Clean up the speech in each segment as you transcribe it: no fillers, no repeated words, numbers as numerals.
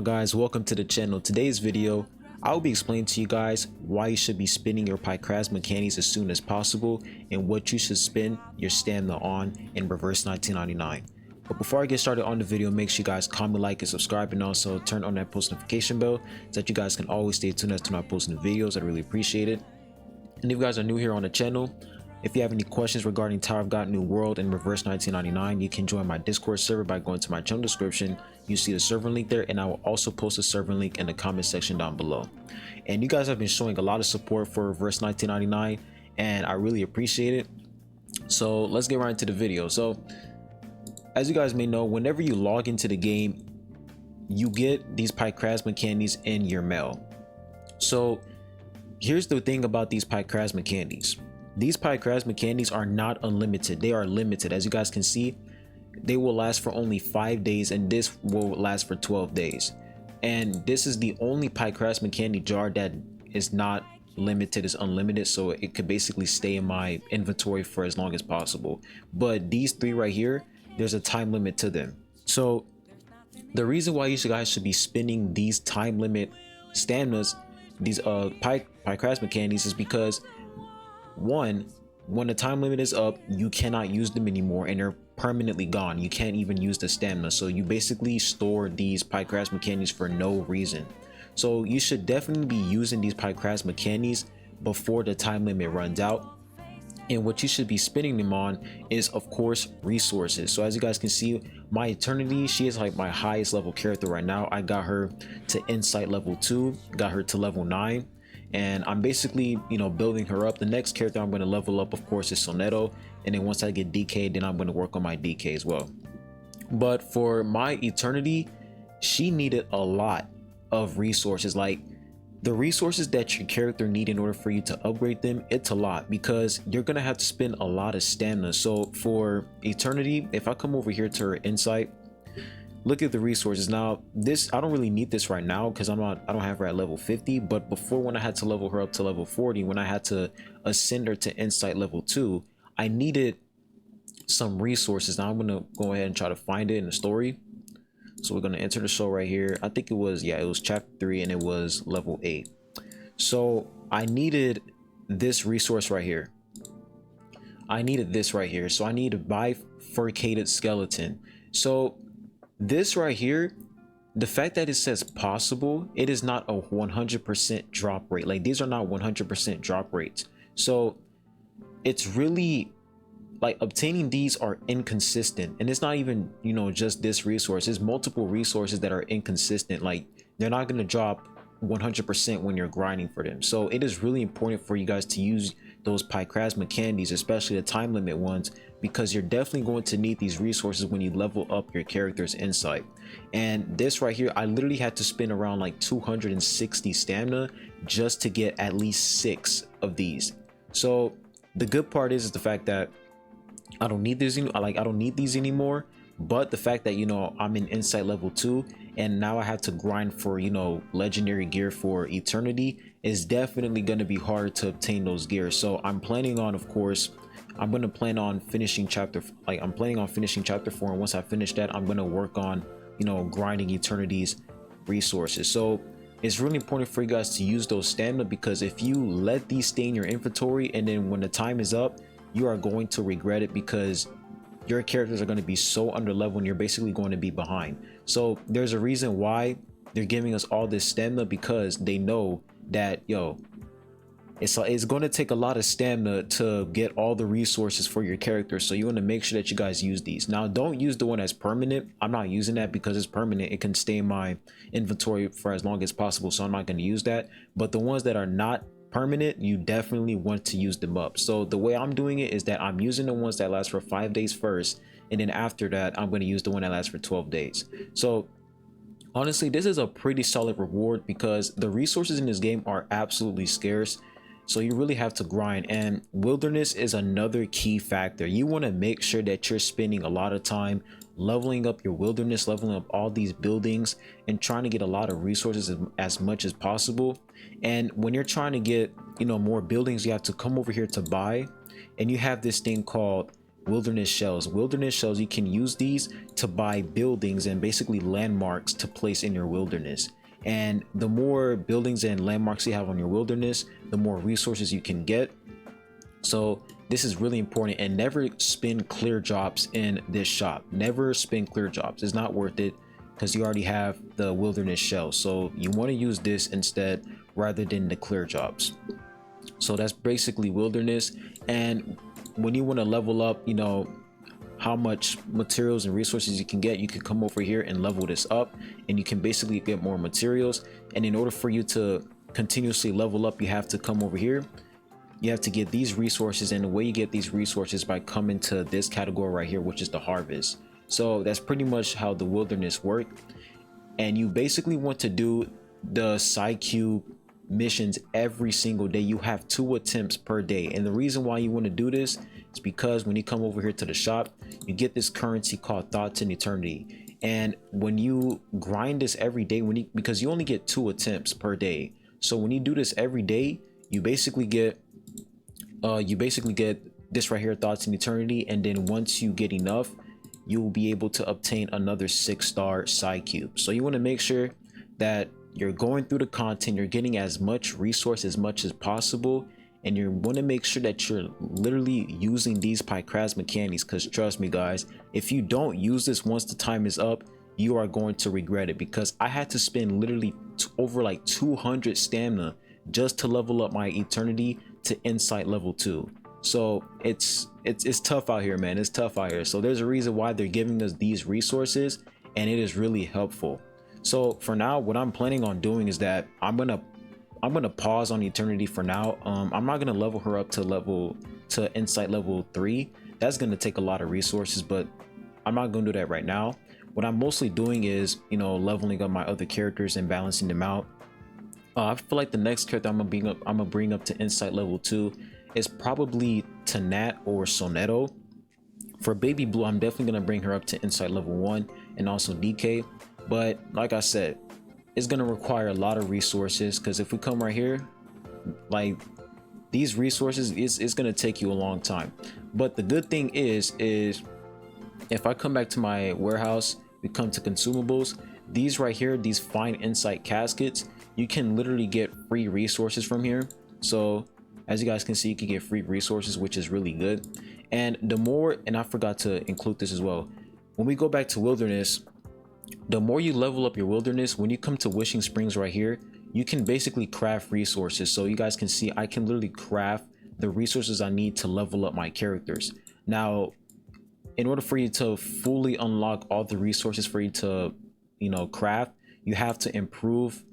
guys, welcome to the channel. Today's video I'll be explaining to you guys why you should be spending your PICRASMA candies as soon as possible and what you should spend your stamina on in reverse 1999. But before I get started on the video, make sure you guys comment, like, and subscribe, and also turn on that post notification bell so that you guys can always stay tuned as to when I post new videos. I'd really appreciate it. And if you guys are new here on the channel, if you have any questions regarding Tower of God New World in reverse 1999, you can join my Discord server by going to my channel description. You see the server link there, and I will also post a server link in the comment section down below. And you guys have been showing a lot of support for reverse 1999, and I really appreciate it. So let's get right into the video. So as you guys may know, whenever you log into the game, you get these PICRASMA candies in your mail. So here's the thing about these PICRASMA candies. These PICRASMA candies are not unlimited. They are limited. As you guys can see, they will last for only 5 days, and this will last for 12 days. And this is the only PICRASMA candy jar that is not limited, is unlimited, so it could basically stay in my inventory for as long as possible. But these three right here, there's a time limit to them. So the reason why you guys should be spending these time limit staminas, these PICRASMA candies, is because one, when the time limit is up, you cannot use them anymore and they're permanently gone. You can't even use the stamina, so you basically store these PICRASMA candies for no reason. So you should definitely be using these PICRASMA candies before the time limit runs out. And what you should be spending them on is, of course, resources. So as you guys can see, my Eternity, she is like my highest level character right now. I got her to Insight level 2, got her to level 9. And I'm basically, building her up. The next character I'm going to level up, of course, is Soneto. And then once I get DK, then I'm going to work on my DK as well. But for my Eternity, she needed a lot of resources. Like, the resources that your character need in order for you to upgrade them, it's a lot, because you're going to have to spend a lot of stamina. So for Eternity, if I come over here to her Insight, look at the resources. Now this, I don't really need this right now because I don't have her at level 50, but before, when I had to level her up to level 40, when I had to ascend her to Insight level 2, I needed some resources. Now I'm gonna go ahead and try to find it in the story. So we're gonna enter the show right here. I think it was chapter 3 and it was level 8. So I needed this resource right here. I needed this right here. So I need a bifurcated skeleton. So this right here, the fact that it says possible, it is not a 100% drop rate. Like, these are not 100% drop rates. So it's really like obtaining these are inconsistent, and it's not even just this resource. It's multiple resources that are inconsistent. Like, they're not going to drop 100% when you're grinding for them. So it is really important for you guys to use those PICRASMA candies, especially the time limit ones, because you're definitely going to need these resources when you level up your character's Insight. And this right here, I literally had to spend around like 260 stamina just to get at least 6 of these. So the good part is the fact that I don't need this, I don't need these anymore. But the fact that I'm in Insight level 2 and now I have to grind for legendary gear for Eternity is definitely going to be hard to obtain those gears. So I'm planning on, of course, I'm going to plan on finishing chapter 4, and once I finish that, I'm going to work on grinding Eternity's resources. So it's really important for you guys to use those stamina, because if you let these stay in your inventory and then when the time is up, you are going to regret it, because your characters are going to be so under level and you're basically going to be behind. So there's a reason why they're giving us all this stamina, because they know that it's going to take a lot of stamina to get all the resources for your character. So you want to make sure that you guys use these. Now, don't use the one that's permanent. I'm not using that because it's permanent. It can stay in my inventory for as long as possible, so I'm not going to use that. But the ones that are not permanent, you definitely want to use them up. So the way I'm doing it is that I'm using the ones that last for 5 days first, and then after that I'm going to use the one that lasts for 12 days. So honestly, this is a pretty solid reward, because the resources in this game are absolutely scarce. So you really have to grind, and wilderness is another key factor. You want to make sure that you're spending a lot of time leveling up your wilderness, leveling up all these buildings, and trying to get a lot of resources as much as possible. And when you're trying to get more buildings, you have to come over here to buy, and you have this thing called wilderness shells. Wilderness shells, you can use these to buy buildings and basically landmarks to place in your wilderness. And the more buildings and landmarks you have on your wilderness, the more resources you can get. So this is really important. And never spin clear drops in this shop. Never spin clear drops. It's not worth it because you already have the wilderness shell. So you want to use this instead rather than the clear drops. So that's basically wilderness. And when you want to level up, you know, how much materials and resources you can get, you can come over here and level this up, and you can basically get more materials. And in order for you to continuously level up, you have to come over here. You have to get these resources, and the way you get these resources by coming to this category right here, which is the harvest. So that's pretty much how the wilderness work. And you basically want to do the side cube missions every single day. You have 2 attempts per day, and the reason why you want to do this is because when you come over here to the shop, you get this currency called Thoughts in Eternity. And when you grind this every day, because you only get 2 attempts per day, so when you do this every day, you basically get this right here, Thoughts in Eternity. And then once you get enough, you will be able to obtain another 6-star side cube. So you want to make sure that you're going through the content, you're getting as much resource as much as possible, and you want to make sure that you're literally using these PICRASMA candies, because trust me guys, if you don't use this once the time is up, you are going to regret it. Because I had to spend literally over like 200 stamina just to level up my eternity to insight level 2. So it's tough out here, man. It's tough out here. So there's a reason why they're giving us these resources, and it is really helpful. So for now, what I'm planning on doing is that I'm gonna pause on eternity for now. I'm not gonna level her up to insight level 3. That's gonna take a lot of resources, but I'm not gonna do that right now. What I'm mostly doing is, you know, leveling up my other characters and balancing them out. I feel like the next character I'm gonna bring up to insight level 2 is probably Tanat or Soneto. For Baby Blue, I'm definitely gonna bring her up to insight level 1, and also DK. But like I said, it's gonna require a lot of resources, because if we come right here, like these resources, it's gonna take you a long time. But the good thing is if I come back to my warehouse, we come to consumables, these right here, these fine insight caskets, you can literally get free resources from here. So as you guys can see, you can get free resources, which is really good. And the more, and I forgot to include this as well, when we go back to wilderness, the more you level up your wilderness, when you come to Wishing Springs right here, you can basically craft resources. So you guys can see I can literally craft the resources I need to level up my characters. Now, in order for you to fully unlock all the resources for you to, you know, craft, you have to improve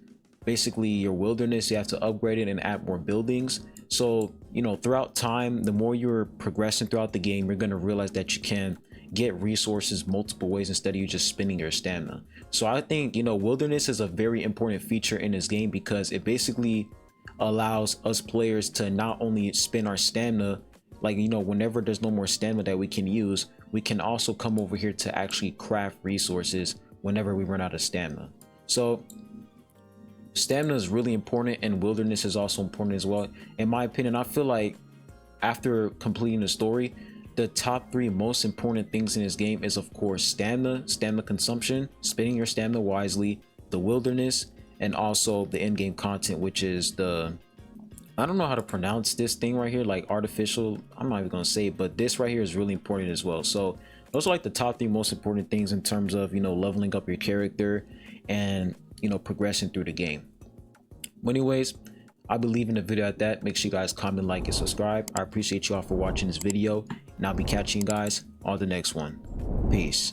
basically your wilderness. You have to upgrade it and add more buildings. So, you know, throughout time, the more you're progressing throughout the game, you're going to realize that you can get resources multiple ways instead of you just spending your stamina. So I think, you know, wilderness is a very important feature in this game, because it basically allows us players to not only spend our stamina, like, you know, whenever there's no more stamina that we can use, we can also come over here to actually craft resources whenever we run out of stamina. So stamina is really important, and wilderness is also important as well. In my opinion, I feel like after completing the story, the top 3 most important things in this game is, of course, stamina consumption, spending your stamina wisely, the wilderness, and also the in-game content, which is the, I don't know how to pronounce this thing right here, like artificial, I'm not even gonna say it, but this right here is really important as well. So those are like the top 3 most important things in terms of, you know, leveling up your character and, you know, progressing through the game. But anyways, I'll be leaving the video at that. Make sure you guys comment, like, and subscribe. I appreciate you all for watching this video, and I'll be catching you guys on the next one. Peace.